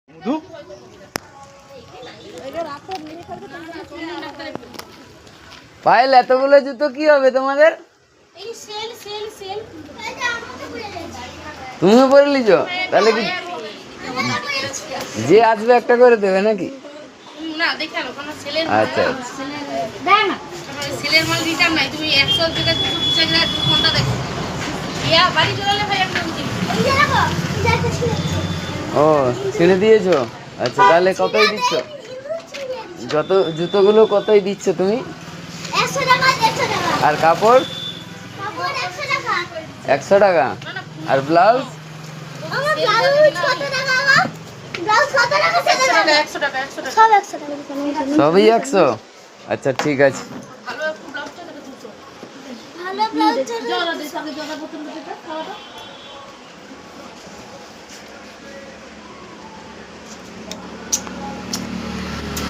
মধু পায়েল, এতগুলো জুতো কি হবে তোমাদের? তুমিও পরে লিছ? তাহলে কি যে আসবে একটা করে দেবে নাকি? আচ্ছা ও, ছেড়ে দিয়েছো? আচ্ছা, তাহলে কতই দিচ্ছ? যত জুতোগুলো কতই দিচ্ছ তুমি? আর কাপড়? 100 টাকা। আর ব্লাউজ? সবই 100? আচ্ছা ঠিক আছে। ভালো ব্লাউজ